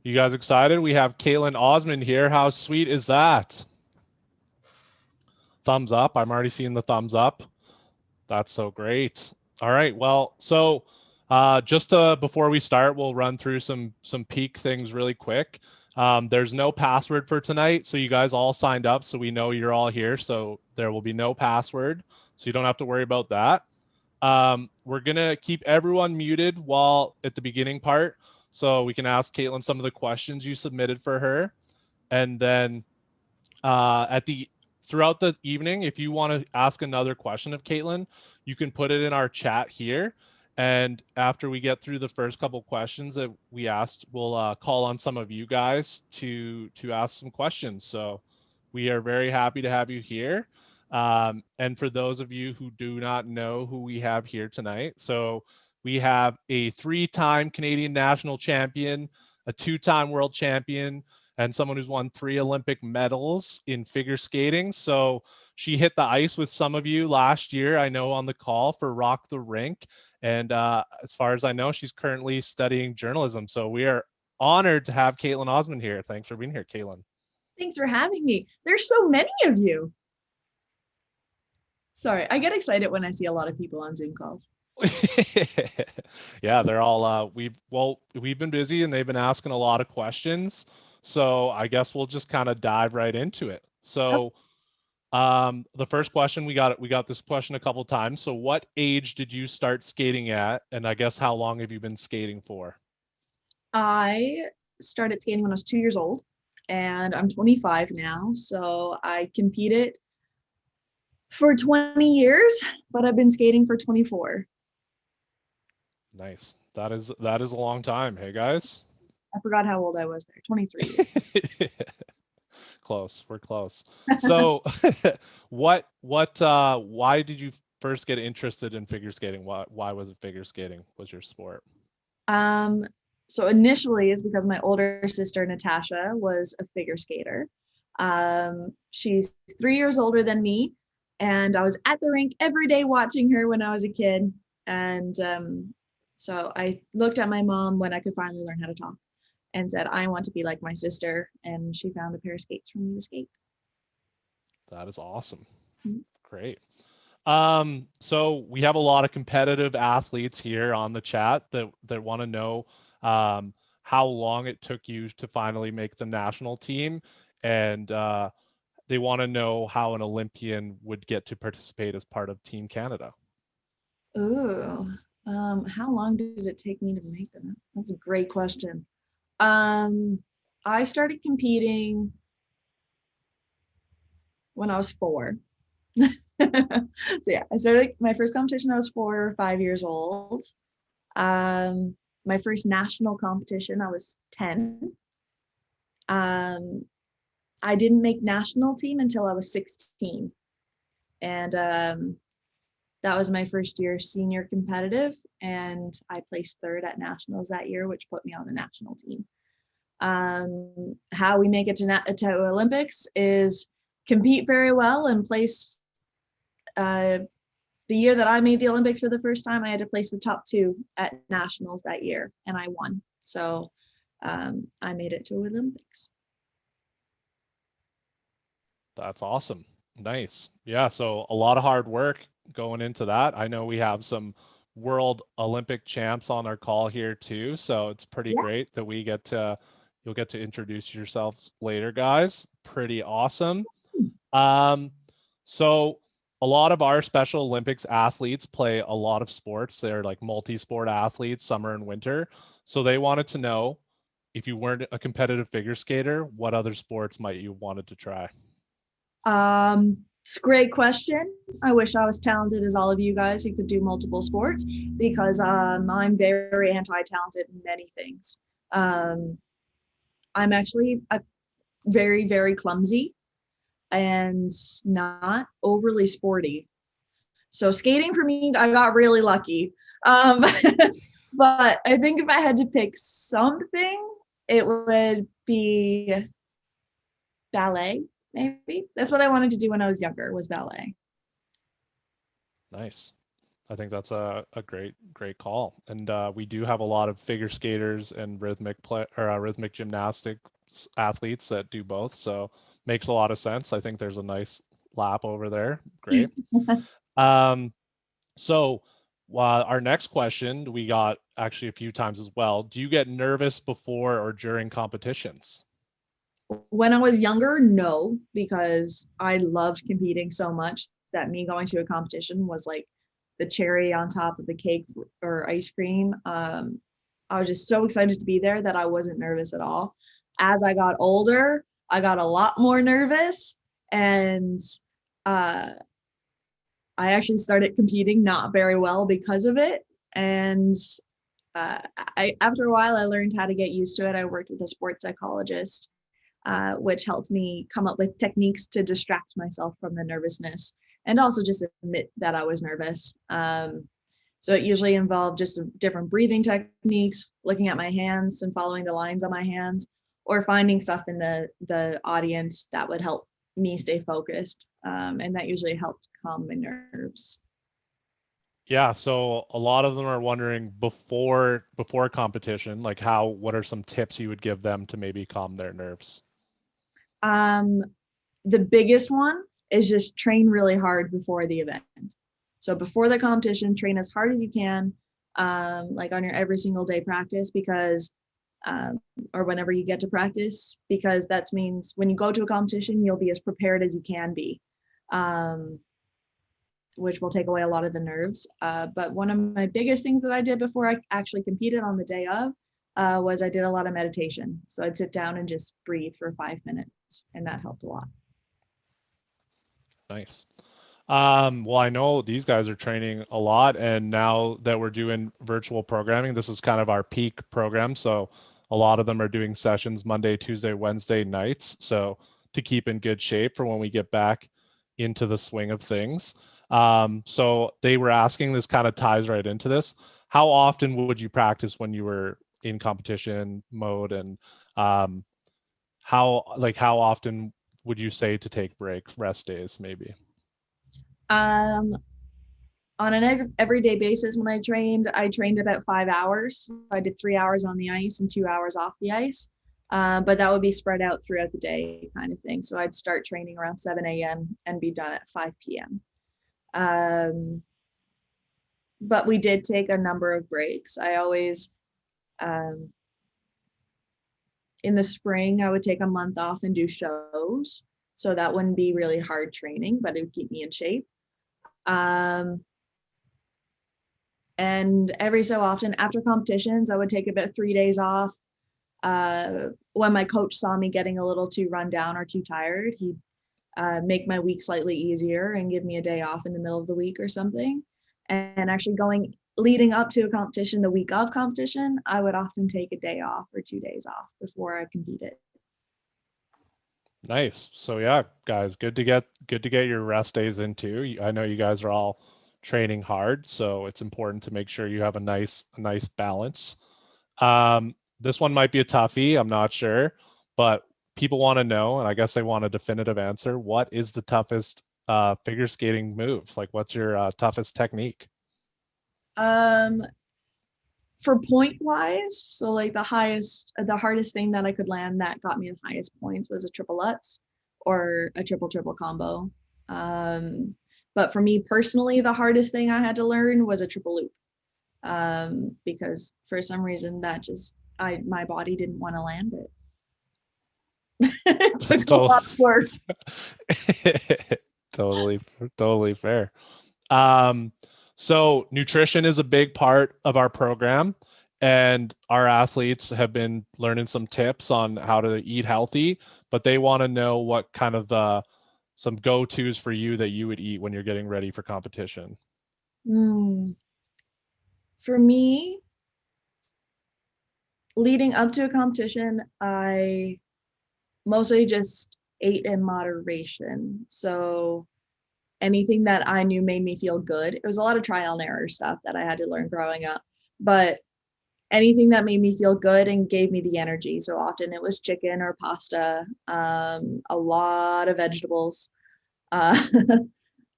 You guys excited? We have Kaetlyn Osmond here. How sweet is that? Thumbs up. I'm already seeing the thumbs up. That's so great. All right. Well, so just before we start, we'll run through some peak things really quick. There's no password for tonight, so you guys all signed up, so we know you're all here. So there will be no password, so you don't have to worry about that. We're gonna keep everyone muted while at the beginning part, so we can ask Kaetlyn some of the questions you submitted for her, and then at the throughout the evening, if you want to ask another question of Kaetlyn, you can put it in our chat here. And after we get through the first couple questions that we asked, we'll call on some of you guys to ask some questions. So we are very happy to have you here. And for those of you who do not know who we have here tonight, so we have a 3-time Canadian national champion, a 2-time world champion, and someone who's won 3 Olympic medals in figure skating. So she hit the ice with some of you last year, I know, on the call for Rock the Rink. And as far as I know, she's currently studying journalism. So we are honored to have Kaetlyn Osmond here. Thanks for being here, Kaetlyn. Thanks for having me. There's so many of you. Sorry, I get excited when I see a lot of people on Zoom calls. Yeah, they're all we've been busy and they've been asking a lot of questions. So I guess we'll just kind of dive right into it. So the first question we got this question a couple times. So what age did you start skating at? And I guess how long have you been skating for? I started skating when I was 2 years old, and I'm 25 now. So I competed for 20 years, but I've been skating for 24. Nice. That is a long time. Hey guys. I forgot how old I was there. 23. Close. We're close. So why did you first get interested in figure skating? Why was it figure skating was your sport? Um, so initially it's because my older sister Natasha was a figure skater. She's 3 years older than me, and I was at the rink every day watching her when I was a kid. And so I looked at my mom when I could finally learn how to talk and said, I want to be like my sister. And she found a pair of skates for me to skate. That is awesome. Mhm. Great. So we have a lot of competitive athletes here on the chat that want to know how long it took you to finally make the national team, and they want to know how an Olympian would get to participate as part of Team Canada. Ooh, how long did it take me to make them? That's a great question. Um, I started competing when I was 4. So yeah, I started my first competition. I was 4 or 5 years old. Um, my first national competition, I was 10. Um, I didn't make national team until I was 16, and that was my first year senior competitive, and I placed third at nationals that year, which put me on the national team. How we make it to Olympics is compete very well and place. The year that I made the Olympics for the first time, I had to place the top 2 at nationals that year, and I won. So I made it to Olympics. That's awesome. Nice. Yeah, so a lot of hard work going into that. I know we have some world Olympic champs on our call here too, so it's pretty Yeah. great that you'll get to introduce yourselves later, guys. Pretty awesome. Um, so a lot of our Special Olympics athletes play a lot of sports. They're like multi-sport athletes, summer and winter. So they wanted to know, if you weren't a competitive figure skater, what other sports might you wanted to try? It's a great question. I wish I was talented as all of you guys who could do multiple sports, because I'm very anti-talented in many things. Um, I'm actually very, very clumsy and not overly sporty. So skating for me, I got really lucky. Um, but I think if I had to pick something, it would be ballet. Maybe that's what I wanted to do when I was younger, was ballet. Nice. I think that's a great call. And we do have a lot of figure skaters and rhythmic gymnastics athletes that do both. So makes a lot of sense. I think there's a nice lap over there. Great. Um, so our next question we got actually a few times as well. Do you get nervous before or during competitions? When I was younger, no, because I loved competing so much that me going to a competition was like the cherry on top of the cake or ice cream. I was just so excited to be there that I wasn't nervous at all. As I got older, I got a lot more nervous, and uh, I actually started competing not very well because of it. And after a while, I learned how to get used to it. I worked with a sports psychologist, which helped me come up with techniques to distract myself from the nervousness and also just admit that I was nervous. So it usually involved just different breathing techniques, looking at my hands and following the lines on my hands, or finding stuff in the audience that would help me stay focused. And that usually helped calm my nerves. Yeah, so a lot of them are wondering before competition, like what are some tips you would give them to maybe calm their nerves? Um, the biggest one is just train really hard before the event. So before the competition, train as hard as you can, like on your every single day practice, because or whenever you get to practice, because that means when you go to a competition, you'll be as prepared as you can be, which will take away a lot of the nerves. But one of my biggest things that I did before I actually competed on the day of was I did a lot of meditation. So I'd sit down and just breathe for 5 minutes, and that helped a lot. Nice. Well, I know these guys are training a lot, and now that we're doing virtual programming, this is kind of our peak program. So a lot of them are doing sessions Monday, Tuesday, Wednesday nights. So to keep in good shape for when we get back into the swing of things. So they were asking, this kind of ties right into this. How often would you practice when you were in competition mode, and how often would you say to take rest days, maybe? Um, on an everyday basis, when I trained about 5 hours. I did 3 hours on the ice and 2 hours off the ice. But that would be spread out throughout the day, kind of thing. So I'd start training around 7 a.m. and be done at 5 p.m. But we did take a number of breaks. I always, um, in the spring, I would take a month off and do shows. So that wouldn't be really hard training, but it would keep me in shape. Um, and every so often after competitions, I would take about 3 days off. When my coach saw me getting a little too run down or too tired, he'd make my week slightly easier and give me a day off in the middle of the week or something. And actually leading up to a competition, the week of competition, I would often take a day off or 2 days off before I competed. Nice. So yeah, guys, good to get your rest days in too. I know you guys are all training hard, so it's important to make sure you have a nice balance. This one might be a toughie, I'm not sure, but people want to know, and I guess they want a definitive answer. What is the toughest figure skating move? Like, what's your toughest technique? Um, for point wise, so like the hardest thing that I could land that got me the highest points was a triple Lutz or a triple triple combo. But for me personally, the hardest thing I had to learn was a triple loop, because for some reason that just my body didn't want to land it. It That's took a lot of work. totally totally fair. Um, so nutrition is a big part of our program, and our athletes have been learning some tips on how to eat healthy, but they want to know what kind of some go-tos for you that you would eat when you're getting ready for competition. For me, leading up to a competition, I mostly just ate in moderation. So anything that I knew made me feel good. It was a lot of trial and error stuff that I had to learn growing up, but anything that made me feel good and gave me the energy. So often it was chicken or pasta, a lot of vegetables. Uh,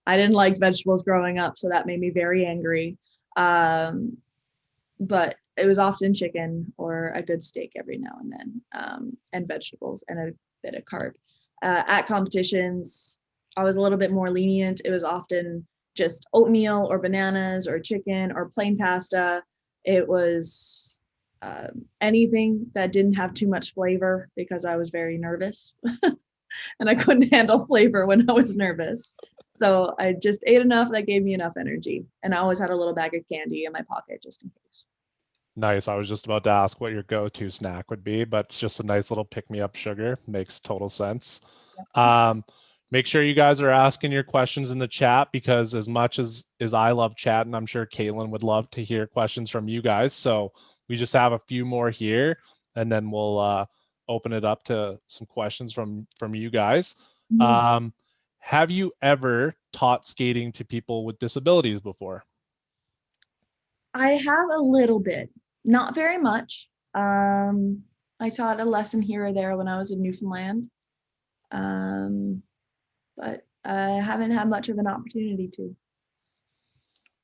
I didn't like vegetables growing up, so that made me very angry. But it was often chicken or a good steak every now and then, and vegetables and a bit of carb. At competitions, I was a little bit more lenient. It was often just oatmeal or bananas or chicken or plain pasta. It was anything that didn't have too much flavor because I was very nervous and I couldn't handle flavor when I was nervous. So I just ate enough that gave me enough energy. And I always had a little bag of candy in my pocket just in case. Nice. I was just about to ask what your go-to snack would be, but it's just a nice little pick-me-up sugar. Makes total sense. Make sure you guys are asking your questions in the chat, because as much as I love chatting, I'm sure Kaetlyn would love to hear questions from you guys. So we just have a few more here, and then we'll open it up to some questions from you guys. Have you ever taught skating to people with disabilities before? I have a little bit, not very much. I taught a lesson here or there when I was in Newfoundland, but I haven't had much of an opportunity to.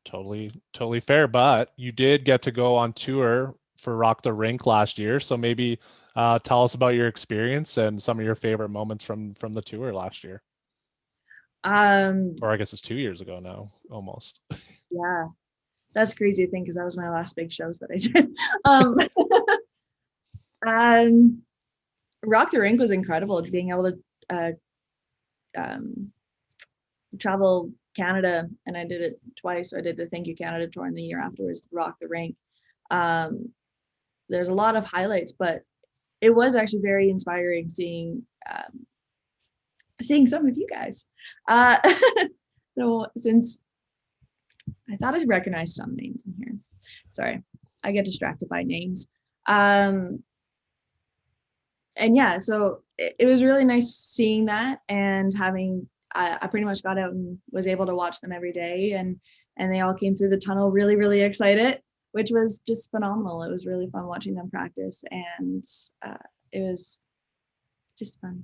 Totally fair. But you did get to go on tour for Rock the Rink last year, so maybe tell us about your experience and some of your favorite moments from the tour last year. Or I guess it's 2 years ago now, almost. Yeah, that's crazy to think, because that was my last big shows that I did. Rock the Rink was incredible. Being able to travel Canada, and I did it twice. I did the Thank You Canada tour, and the year afterwards, Rock the Rink. There's a lot of highlights, but it was actually very inspiring seeing some of you guys. So since I thought I recognized some names in here, sorry, I get distracted by names. And yeah, so it was really nice seeing that, and having I pretty much got out and was able to watch them every day, and they all came through the tunnel really excited, which was just phenomenal. It was really fun watching them practice, and it was just fun.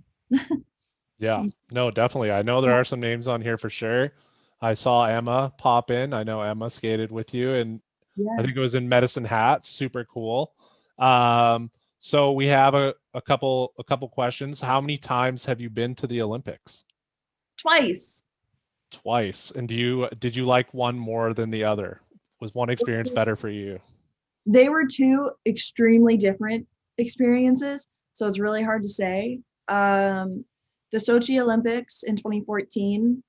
Yeah, no, definitely. I know there are some names on here for sure. I saw Emma pop in. I know Emma skated with you, and I think it was in Medicine Hat. Super cool. So we have a couple questions. How many times have you been to the Olympics? Twice. Twice. And did you like one more than the other? Was one experience better for you? They were two extremely different experiences, so it's really hard to say. The Sochi Olympics in 2014,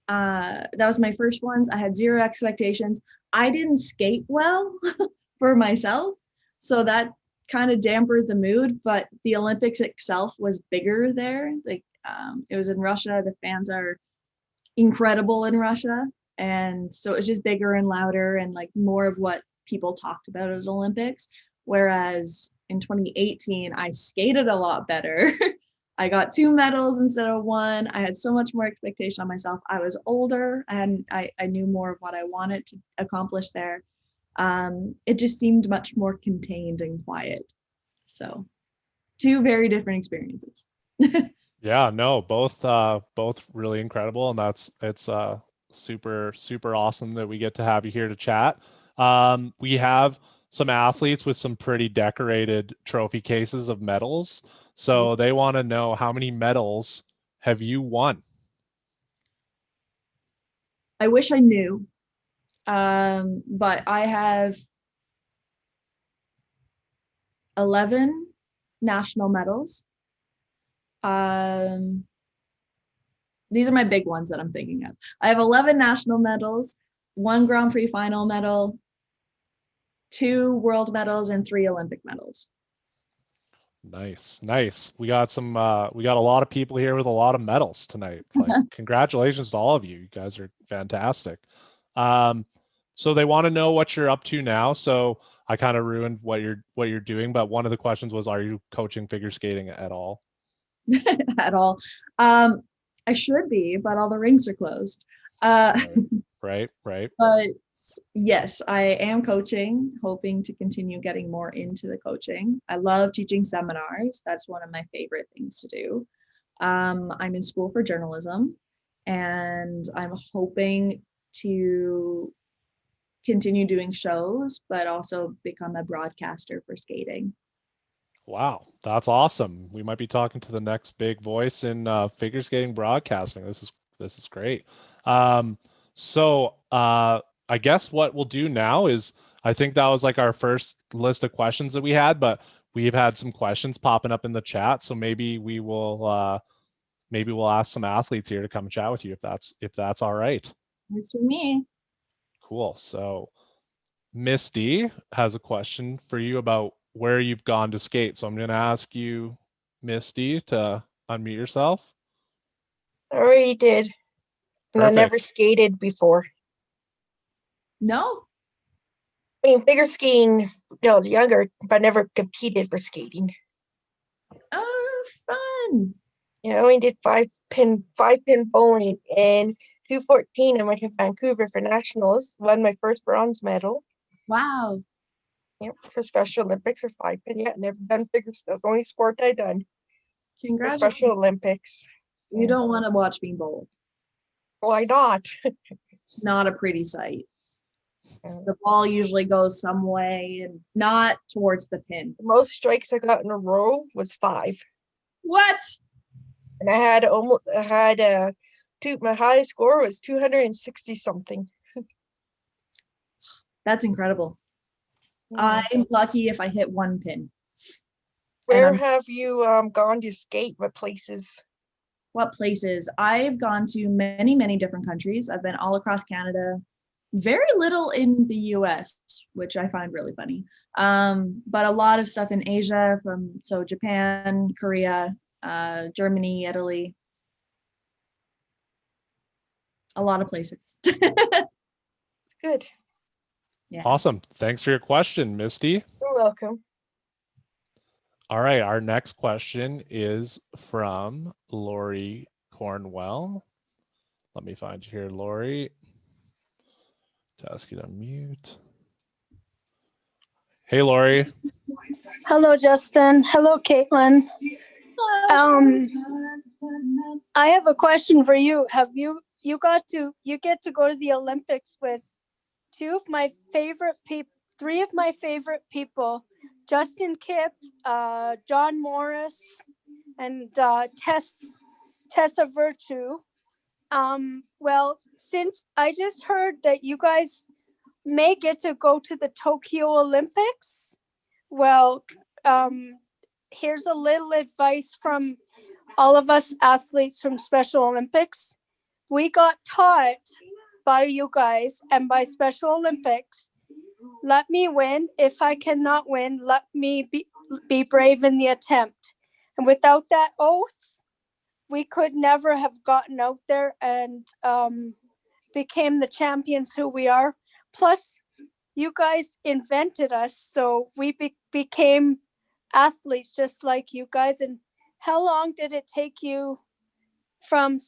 that was my first ones. I had zero expectations. I didn't skate well for myself, so that kind of dampened the mood, but the Olympics itself was bigger there. Like, it was in Russia. The fans are incredible in Russia, and so it was just bigger and louder, and like more of what people talked about at the Olympics. Whereas in 2018, I skated a lot better. I got 2 medals instead of 1. I had so much more expectation on myself. I was older, and I knew more of what I wanted to accomplish there. It just seemed much more contained and quiet. So 2 very different experiences. Yeah, no, both really incredible, and it's super awesome that we get to have you here to chat. We have some athletes with some pretty decorated trophy cases of medals, so they want to know, how many medals have you won? I wish I knew, but I have 11 national medals. These are my big ones that I'm thinking of. I have 11 national medals, 1 Grand Prix final medal, 2 world medals, and 3 Olympic medals. Nice. We got a lot of people here with a lot of medals tonight. Like, congratulations to all of you. You guys are fantastic. So they want to know what you're up to now. So I kind of ruined what you're doing, but one of the questions was, are you coaching figure skating at all? At all. I should be, but all the rinks are closed. Right. But yes, I am coaching, hoping to continue getting more into the coaching. I love teaching seminars. That's one of my favorite things to do. I'm in school for journalism, and I'm hoping to continue doing shows, but also become a broadcaster for skating. Wow, that's awesome. We might be talking to the next big voice in figure skating broadcasting. This is great. So I guess what we'll do now is I think that was like our first list of questions that we had, but we've had some questions popping up in the chat, so maybe we'll ask some athletes here to come chat with you if that's all right. Works for me. Cool. So Misty has a question for you about where you've gone to skate. So I'm going to ask you, Misty, to unmute yourself. I already did. And Perfect. I never skated before. No? I mean, figure skating when I was younger, but I never competed for skating. Oh, fun. Yeah, I only did five pin bowling. In 2014, I went to Vancouver for nationals, won my first bronze medal. Wow. Yep, for Special Olympics or 5-pin. Yeah, never done figure skating. That's the only sport I done for Congratulations. Special Olympics. You don't want to watch me bowl. Why not? It's not a pretty sight. The ball usually goes some way and not towards the pin. The most strikes I got in a row was 5. What? And my highest score was 260 something. That's incredible. I'm lucky if I hit one pin. Where have you gone to skate? What places? What places? I've gone to many, many different countries. I've been all across Canada, very little in the US, which I find really funny. But a lot of stuff in Asia, so Japan, Korea, Germany, Italy. A lot of places. Good. Yeah. Awesome. Thanks for your question, Misty. You're welcome. All right. Our next question is from Lori Cornwell. Let me find you here, Lori. To ask you to unmute. Hey, Lori. Hello, Justin. Hello, Kaetlyn. I have a question for you. Have you get to go to the Olympics with three of my favorite people, Justin Kipp, John Morris, and Tessa Virtue. Well, since I just heard that you guys may get to go to the Tokyo Olympics, well, here's a little advice from all of us athletes from Special Olympics. We got taught by you guys and by Special Olympics, let me win. If I cannot win, let me be brave in the attempt. And without that oath, we could never have gotten out there and became the champions who we are. Plus, you guys invented us, so we became athletes just like you guys. And how long did it take you from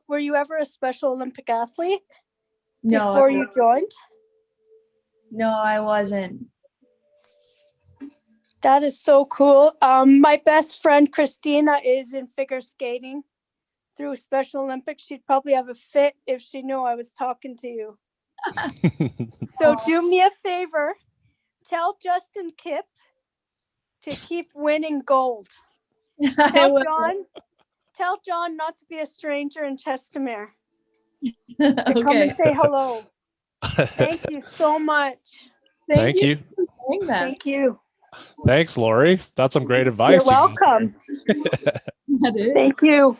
were you ever a Special Olympic athlete before you joined? No, I wasn't. That is so cool. My best friend Christina is in figure skating through Special Olympics. She'd probably have a fit if she knew I was talking to you. So do me a favor, tell Justin Kipp to keep winning gold. Tell John not to be a stranger in Chestermere. To come and say hello. Thank you so much. Thank you. Thank you. Thanks, Lori. That's some great advice. You're welcome. Thank you.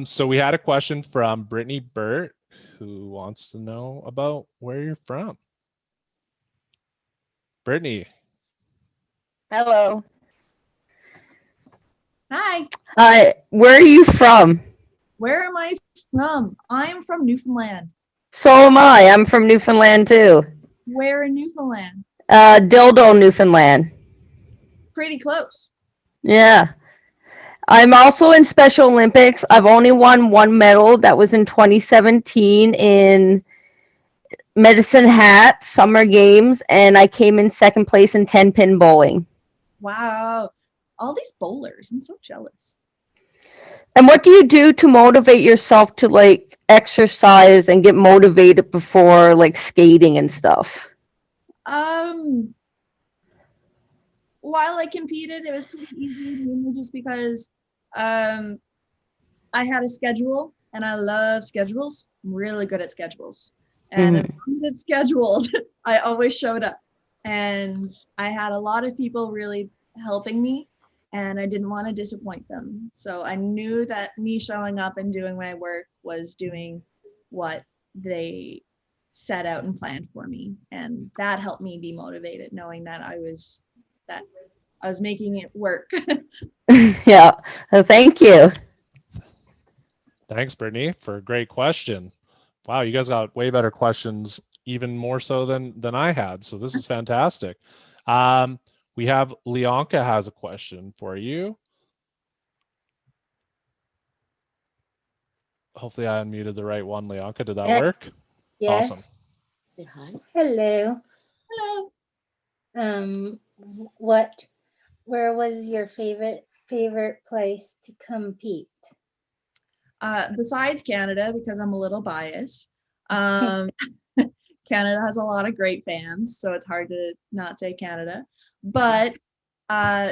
So we had a question from Brittany Burt, who wants to know about where you're from. Brittany. Hello. Hi. Hi. Where are you from? Where am I from? I'm from Newfoundland. So am I. I'm from Newfoundland too. Where in Newfoundland? Dildo, Newfoundland. Pretty close. Yeah. I'm also in Special Olympics. I've only won one medal. That was in 2017 in Medicine Hat Summer Games, and I came in second place in 10-pin bowling. Wow. All these bowlers. I'm so jealous. And what do you do to motivate yourself to like exercise and get motivated before like skating and stuff? While I competed, it was pretty easy, mainly just because I had a schedule and I love schedules. I'm really good at schedules. And as long as it's scheduled, I always showed up. And I had a lot of people really helping me, and I didn't want to disappoint them. So I knew that me showing up and doing my work was doing what they set out and planned for me. And that helped me be motivated, knowing that I was making it work. Yeah. Thank you. Thanks, Brittany, for a great question. Wow, you guys got way better questions, even more so than I had. So this is fantastic. We have Lianca has a question for you. Hopefully I unmuted the right one, Lianca. Did that work? Yes. Awesome. Hi. Hello. Hello. Where was your favorite place to compete? Besides Canada, because I'm a little biased, Canada has a lot of great fans, so it's hard to not say Canada. But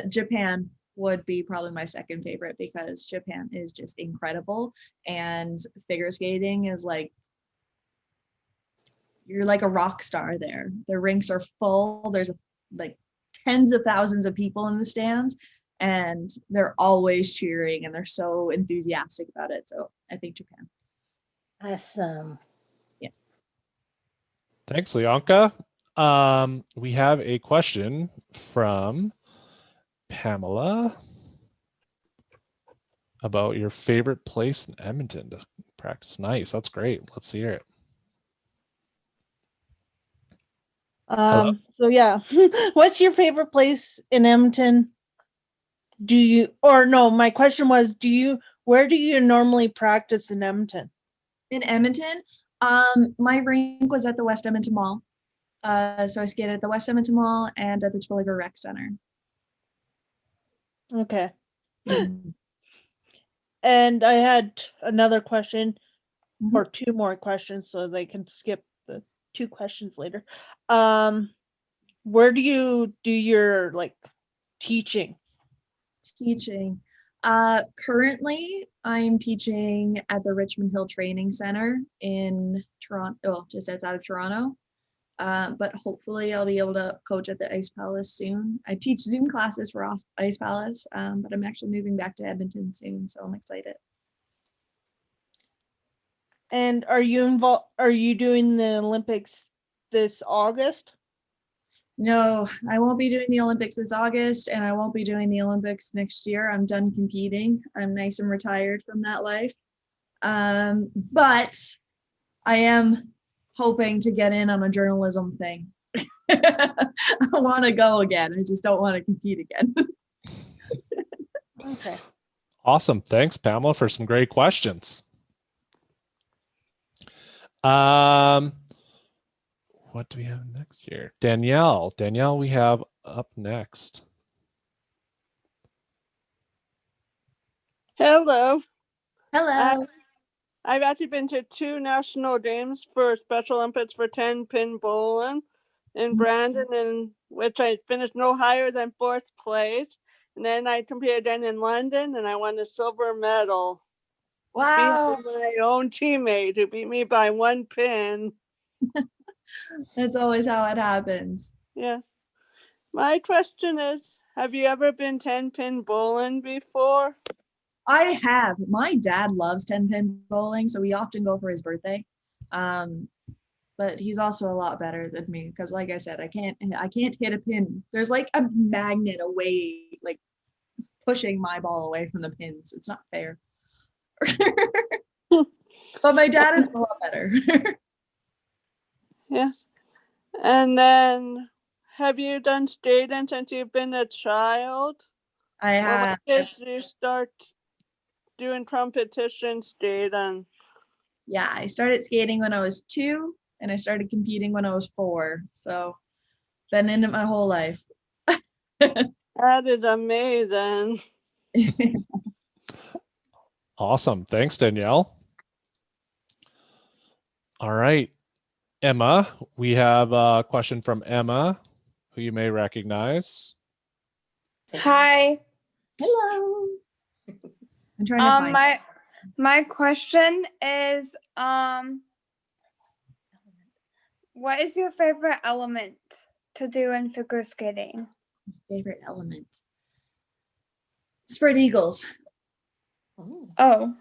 Japan would be probably my second favorite, because Japan is just incredible, and figure skating is like, you're like a rock star there. The rinks are full. There's like tens of thousands of people in the stands, and they're always cheering and they're so enthusiastic about it. So I think Japan. Awesome. Yeah. Thanks, Lianca. We have a question from Pamela about your favorite place in Edmonton to practice. Nice. That's great. Let's hear it. So yeah, what's your favorite place in Edmonton? My question was, where do you normally practice in Edmonton? In Edmonton, my rink was at the West Edmonton Mall. So I skated at the West Edmonton Mall and at the Twilliger Rec Center. Okay. And I had another question, or two more questions, so they can skip the 2 questions later. Where do you do your like teaching? Currently I'm teaching at the Richmond Hill Training Center in Toronto, just outside of Toronto. But hopefully I'll be able to coach at the Ice Palace soon. I teach Zoom classes for Ice Palace, but I'm actually moving back to Edmonton soon, so I'm excited. And are you doing the Olympics this August? No, I won't be doing the Olympics this August, and I won't be doing the Olympics next year. I'm done competing. I'm nice and retired from that life. But I am hoping to get in on a journalism thing. I want to go again. I just don't want to compete again. Okay. Awesome. Thanks, Pamela, for some great questions. What do we have next here? Danielle, we have up next. Hello. Hello. I've actually been to 2 national games for Special Olympics for 10-pin bowling in Brandon, in which I finished no higher than 4th place. And then I competed again in London, and I won the silver medal. Wow. Behind my own teammate who beat me by 1 pin. That's always how it happens. Yeah. My question is, have you ever been 10-pin bowling before? I have. My dad loves 10-pin bowling, so we often go for his birthday. But he's also a lot better than me, because like I said, I can't hit a pin. There's like a magnet away, like pushing my ball away from the pins. It's not fair. But my dad is a lot better. Yes. And then, have you done skating since you've been a child? I have. Or when did you start doing competition skating? Yeah, I started skating when I was 2, and I started competing when I was 4. So, been in it my whole life. That is amazing. Awesome. Thanks, Danielle. All right, Emma, we have a question from Emma, who you may recognize. Hi. Hello. I'm trying to find. My question is what is your favorite element to do in figure skating? Favorite element. Spread eagles. Oh,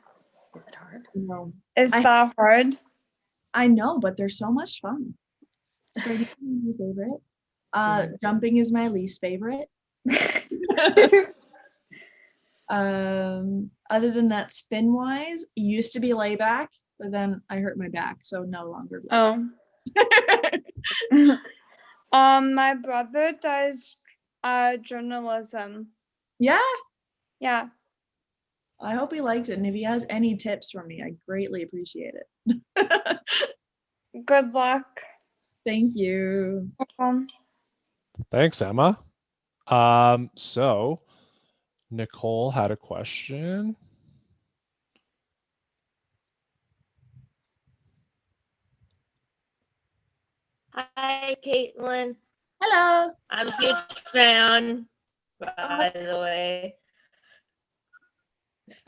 Is it hard? No, is that hard? I know, but they're so much fun. Spread eagles is my favorite. Jumping is my least favorite. Other than that, spin wise, used to be layback, but then I hurt my back, so no longer. Oh. My brother does journalism. Yeah, Yeah. I hope he likes it, and if he has any tips for me, I greatly appreciate it. Good luck. Thank you. Thanks, Emma. So Nicole had a question. Hi, Kaetlyn. Hello. I'm a huge fan, by the way.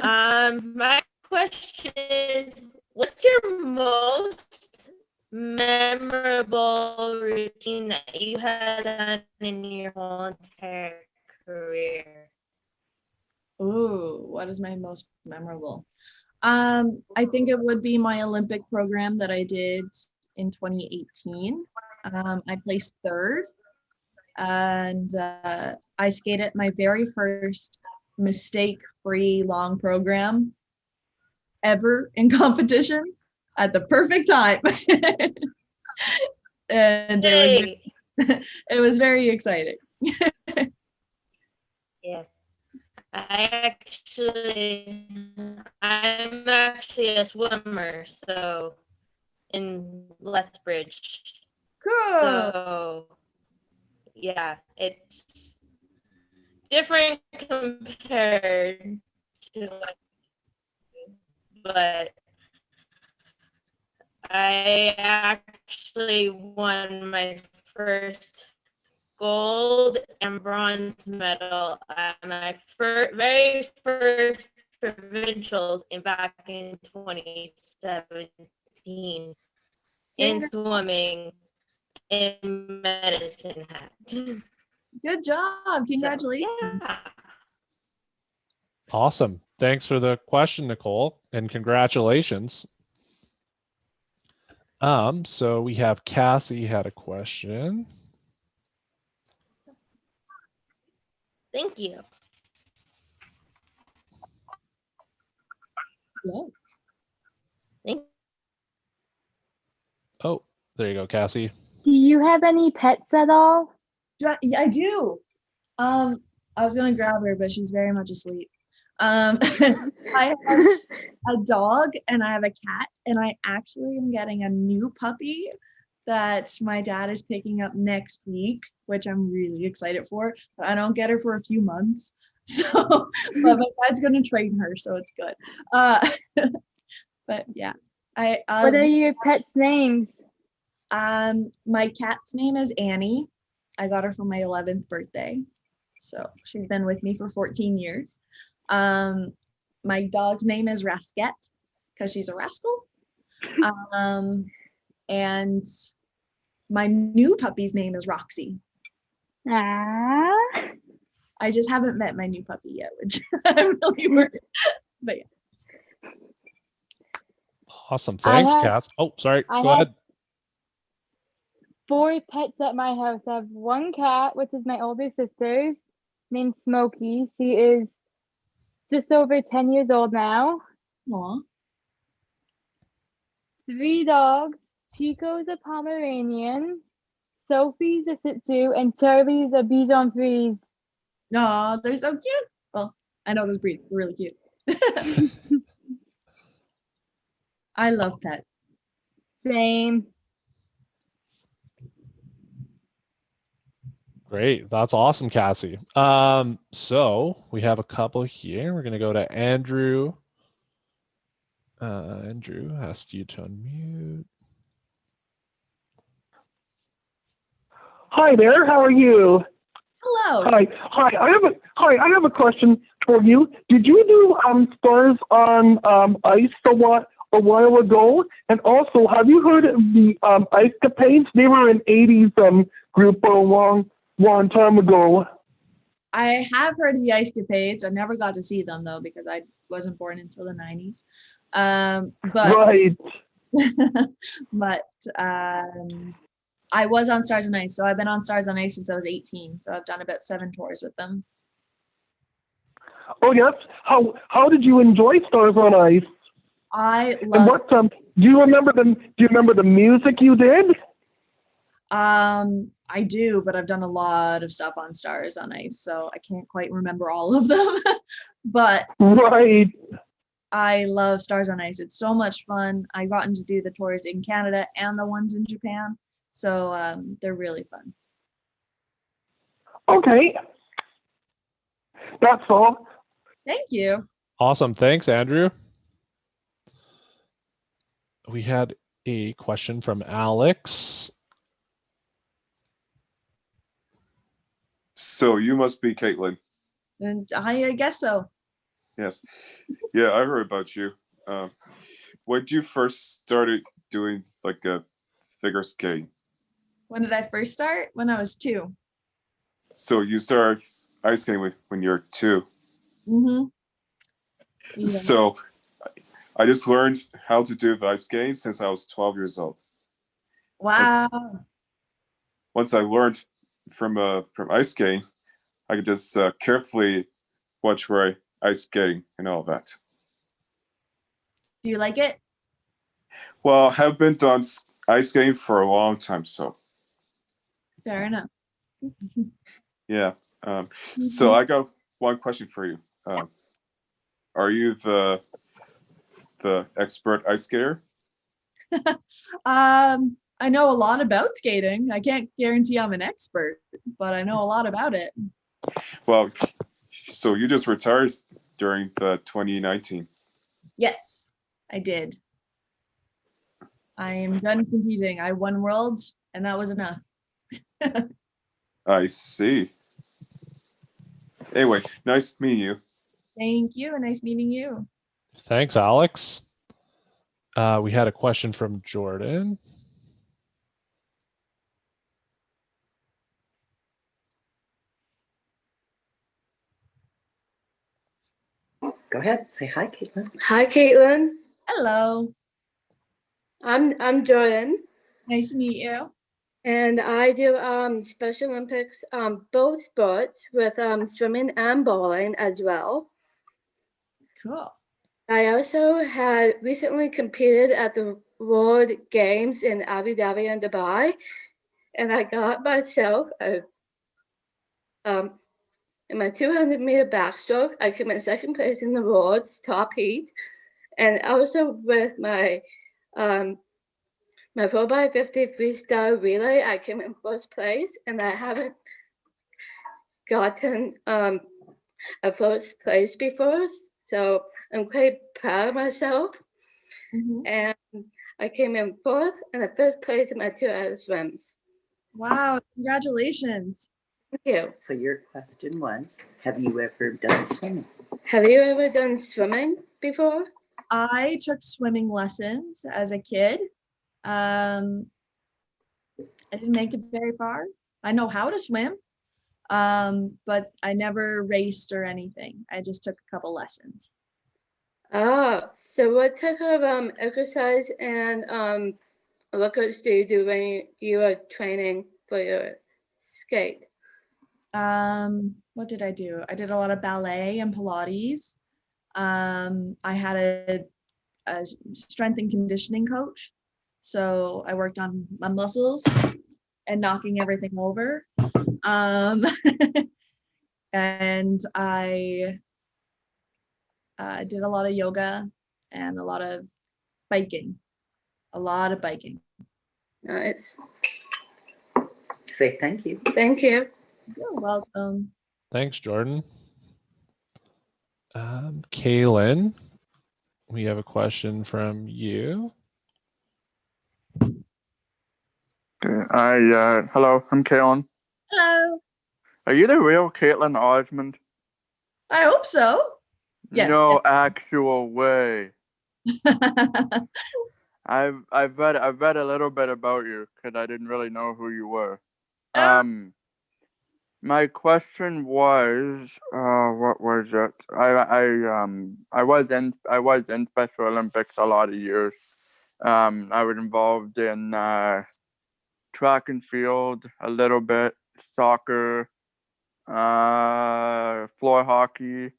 My question is, what's your most memorable routine that you had done in your whole entire career? Ooh, what is my most memorable? I think it would be my Olympic program that I did in 2018. I placed third, and I skated my very first mistake-free long program ever in competition at the perfect time. And it was very exciting. Yeah. I'm actually a swimmer, so in Lethbridge. Cool. So yeah, it's different compared to, but I actually won my first gold and bronze medal at my very first provincials back in 2017 in swimming in Medicine Hat. Good job. Congratulations. So, yeah. Awesome. Thanks for the question, Nicole, and congratulations. So we have Cassie had a question. Thank you. Yeah. Oh, there you go, Cassie. Do you have any pets at all? Yeah, I do. I was gonna grab her, but she's very much asleep. I have a dog and I have a cat, and I actually am getting a new puppy that my dad is picking up next week, which I'm really excited for. But I don't get her for a few months, so but my dad's gonna train her, so it's good. But yeah, what are your pets' names? My cat's name is Annie. I got her for my 11th birthday, so she's been with me for 14 years. My dog's name is Rasket because she's a rascal. And my new puppy's name is Roxy. Ah. I just haven't met my new puppy yet, which I'm really worried. But yeah. Awesome. Thanks, Cass. Oh, sorry. Go ahead. 4 pets at my house. I have 1 cat, which is my older sister's, named Smokey. She is just over 10 years old now. Aww. 3 dogs. Chico's a Pomeranian, Sophie's a Shih Tzu, and Charlie's a Bichon Frise. No, they're so cute. Well, I know those breeds. They're really cute. I love pets. Same. Great. That's awesome, Cassie. So we have a couple here. We're going to go to Andrew Andrew asked you to unmute. Hi there. How are you? Hello. Hi. I have a question for you. Did you do stars on ice a while ago? And also, have you heard of the Ice Capades? They were an '80s group a long time ago. I have heard of the Ice Capades. I never got to see them though because I wasn't born until the '90s. But Right. but I was on Stars on Ice, so I've been on Stars on Ice since I was 18. So I've done about 7 tours with them. Oh yes. How did you enjoy Stars on Ice? I And love. what do you remember the music you did? I do, but I've done a lot of stuff on Stars on Ice, so I can't quite remember all of them. But Right. I love Stars on Ice. It's so much fun. I've gotten to do the tours in Canada and the ones in Japan, so they're really fun. Okay. That's all. Thank you. Awesome. Thanks, Andrew. We had a question from Alex. So you must be Kaetlyn. And I guess so. Yes. Yeah, I heard about you. When did you first started doing like a figure skating? When did I first start? When I was 2. So you started ice skating when you're 2. Mm-hmm. Yeah. So I just learned how to do ice skating since I was 12 years old. Wow. Once I learned from ice skating, I could just carefully watch where I ice skating and all that. Do you like it? Well, I have been done ice skating for a long time, so Fair enough. yeah. So I got one question for you. Are you the expert ice skater? I know a lot about skating. I can't guarantee I'm an expert, but I know a lot about it. Well, so you just retired during the 2019. Yes, I did. I am done competing. I won Worlds, and that was enough. I see. Anyway, nice meeting you. Thank you, and nice meeting you. Thanks, Alex. We had a question from Jordan. Go ahead, say hi, Kaetlyn. Hi, Caitlin. Hello. I'm Jordan, Nice to meet you. and I do Special Olympics both sports with swimming and bowling as well. Cool. I also had recently competed at the World Games in Abu Dhabi and Dubai, and I got myself in my 200-meter backstroke. I came in second place in the world's top heat, and also with my my 4x50 freestyle relay, I came in first place, and I haven't gotten a first place before, so I'm quite proud of myself. And I came in 4th and a 5th place in my 2 other swims. Wow, congratulations. Thank you. So your question was, have you ever done swimming? Have you ever done swimming before? I took swimming lessons as a kid. I didn't make it very far. I know how to swim, but I never raced or anything. I just took a couple lessons. Oh, so what type of exercise and workouts do you do when you are training for your skate? What did I do? I did a lot of ballet and Pilates. I had a strength and conditioning coach. So I worked on my muscles and knocking everything over. And I did a lot of yoga and a lot of biking. Nice. Say thank you. Thank you. You're welcome. Thanks, Jordan. Kaylin, we have a question from you. Hello, I'm Kaetlyn. Hello. Are you the real Kaetlyn Osmond? I hope so. Yes. No actual way. I've read a little bit about you because I didn't really know who you were. My question was, what was it? I was in Special Olympics a lot of years. I was involved in track and field a little bit, soccer, floor hockey.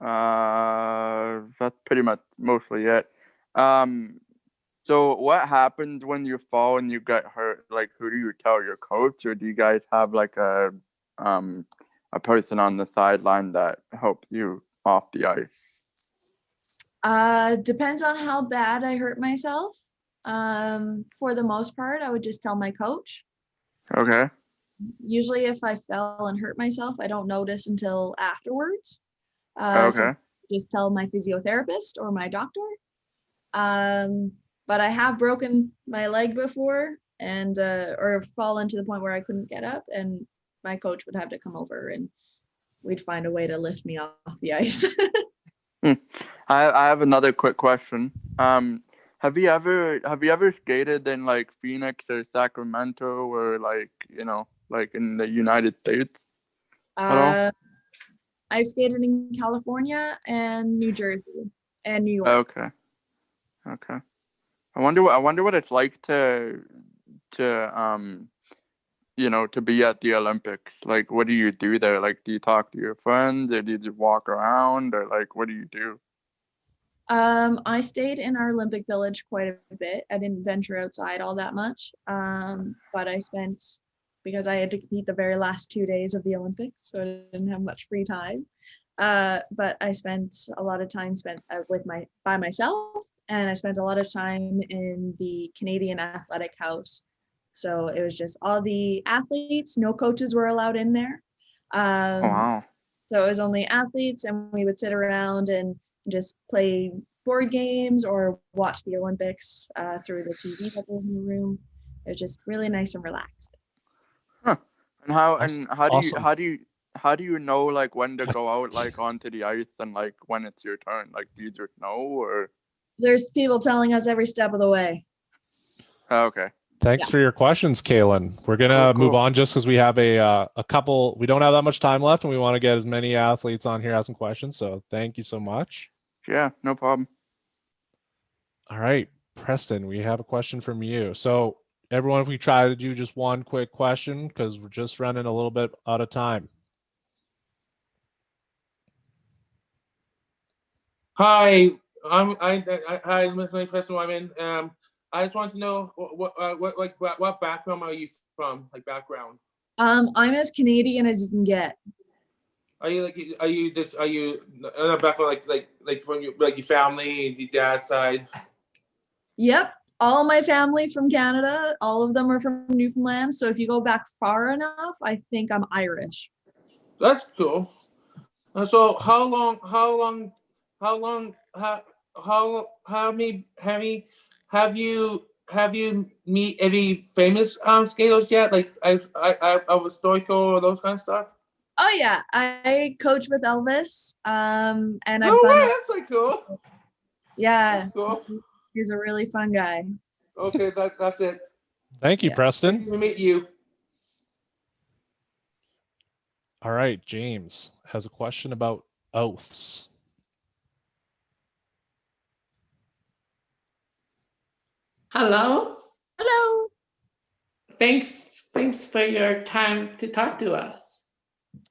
That's pretty much mostly it. So what happens when you fall and you get hurt? Like, who do you tell, your coach, or do you guys have like a person on the sideline that helps you off the ice? Depends on how bad I hurt myself. For the most part, I would just tell my coach. Okay. Usually if I fell and hurt myself, I don't notice until afterwards. Okay. So just tell my physiotherapist or my doctor. But I have broken my leg before and or fallen to the point where I couldn't get up, and my coach would have to come over and we'd find a way to lift me off the ice. I have another quick question. Have you ever skated in like Phoenix or Sacramento or like in the United States at all? I've skated in California and New Jersey and New York. Okay. I wonder what it's like to be at the Olympics. Like, what do you do there? Like, do you talk to your friends, or do you just walk around, or like, what do you do? I stayed in our Olympic Village quite a bit. I didn't venture outside all that much, but I spent, because I had to compete the very last 2 days of the Olympics, so I didn't have much free time. But I spent a lot of time by myself, and I spent a lot of time in the Canadian Athletic House. So it was just all the athletes, no coaches were allowed in there. Wow. So it was only athletes, and we would sit around and just play board games or watch the Olympics through the TV that was in the room. It was just really nice and relaxed. Huh. And Awesome. how do you know like when to go out like onto the ice and like when it's your turn? Like, do you just know, or? There's people telling us every step of the way. Okay. Thanks for your questions, Kaetlyn. We're gonna move Cool. on just because we have a couple. We don't have that much time left, and we want to get as many athletes on here asking questions. So thank you so much. Yeah, no problem. All right, Preston, we have a question from you. So everyone, if we try to do just one quick question, because we're just running a little bit out of time. Hi, hi, my Preston Wyman. I just want to know what background are you from? Like background. I'm as Canadian as you can get. Are you background like from your family, your dad's side? Yep, all my family's from Canada. All of them are from Newfoundland. So if you go back far enough, I think I'm Irish. That's cool. So how many have you meet any famous skaters yet? Like I was Stoico or those kind of stuff. Oh yeah, I coach with Elvis. And I've that's like cool. Yeah, that's cool. He's a really fun guy. Okay, that's it. Thank you, Preston. Nice to meet you. All right, James has a question about oaths. Hello. Hello. Thanks for your time to talk to us.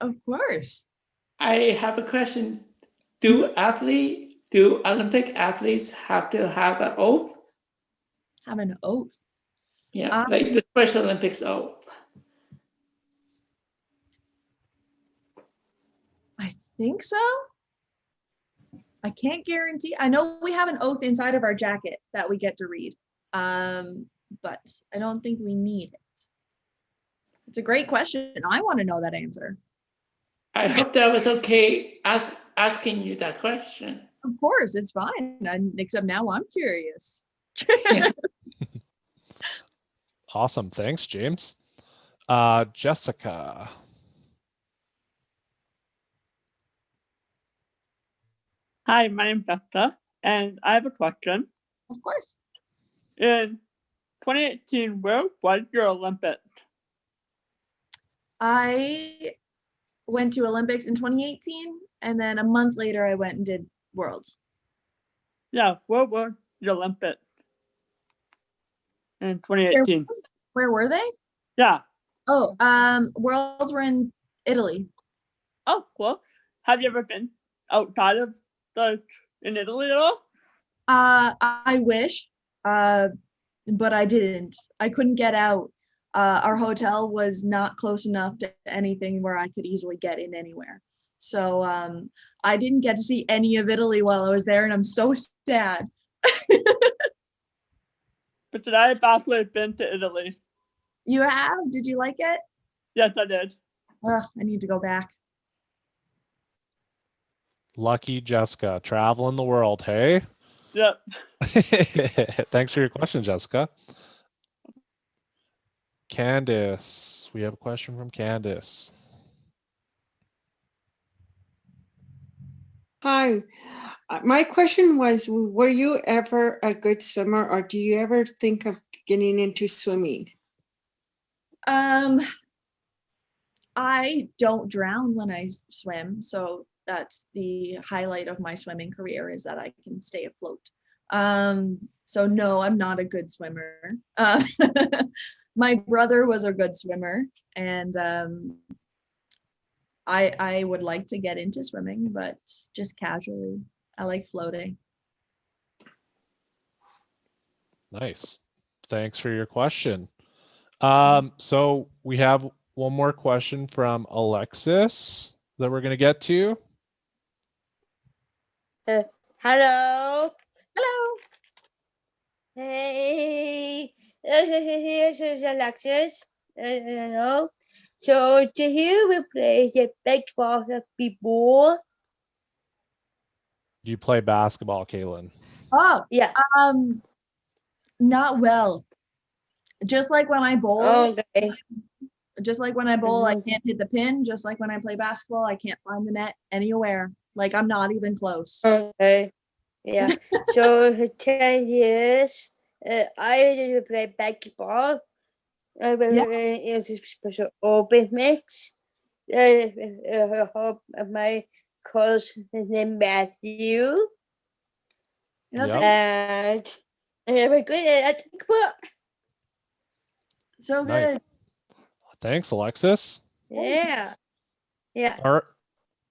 Of course. I have a question. Do Olympic athletes have to have an oath? Have an oath? Yeah, like the Special Olympics oath. I think so. I can't guarantee. I know we have an oath inside of our jacket that we get to read, but I don't think we need it. It's a great question. I want to know that answer. I hope that was okay asking you that question. Of course, it's fine. Except now I'm curious. Awesome. Thanks, James. Jessica. Hi, my name's Becca, and I have a question. Of course. In 2018, where was your Olympics? I went to Olympics in 2018, and then a month later I went and did Worlds. Yeah, where were the Olympics in 2018? Where were they? Yeah. Oh, Worlds were in Italy. Oh, cool. Have you ever been outside of in Italy at all? I wish, but I didn't. I couldn't get out. Our hotel was not close enough to anything where I could easily get in anywhere. So I didn't get to see any of Italy while I was there, and I'm so sad. But did I have possibly been to Italy? You have? Did you like it? Yes, I did. Ugh, I need to go back. Lucky Jessica, traveling the world, hey? Yep. Thanks for your question, Jessica. Candice, we have a question from Candice. Hi. My question was, were you ever a good swimmer, or do you ever think of getting into swimming? I don't drown when I swim, so that's the highlight of my swimming career, is that I can stay afloat. So no, I'm not a good swimmer. My brother was a good swimmer, and I would like to get into swimming, but just casually. I like floating. Nice. Thanks for your question. So we have one more question from Alexis that we're going to get to. Hello. Hello. Hey. Here's Alexis. Hello. So do you play the basketball before? Do you play basketball, Kaetlyn? Oh, yeah. Not well. Just like when I bowl. Okay. Just like when I bowl, I can't hit the pin. Just like when I play basketball, I can't find the net anywhere. Like, I'm not even close. Okay. Yeah. So for 10 years, I did play basketball. It's a special Olympics. My coach named Matthew. Yep. And we're good at basketball. So Nice. good. Thanks, Alexis. Yeah. Yeah.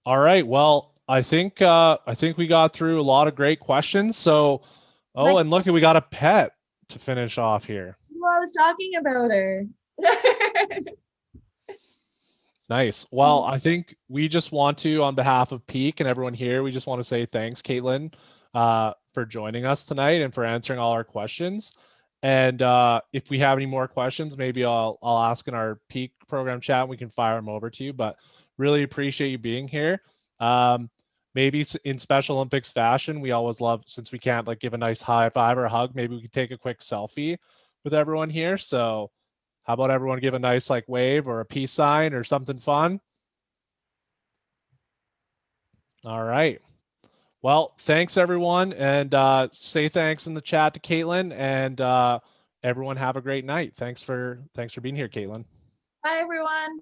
All right. Well, I think we got through a lot of great questions. So, and look, we got a pet to finish off here. Well, I was talking about her. Nice. Well, I think we just want to, on behalf of Peak and everyone here, we just want to say thanks, Kaetlyn, for joining us tonight and for answering all our questions. And if we have any more questions, maybe I'll ask in our Peak program chat and we can fire them over to you. But really appreciate you being here. Maybe in Special Olympics fashion, we always love, since we can't like give a nice high five or a hug, maybe we could take a quick selfie with everyone here. So how about everyone give a nice like wave or a peace sign or something fun? All right. Well, thanks everyone, and say thanks in the chat to Kaetlyn, and everyone have a great night. Thanks for being here, Kaetlyn. Bye, everyone.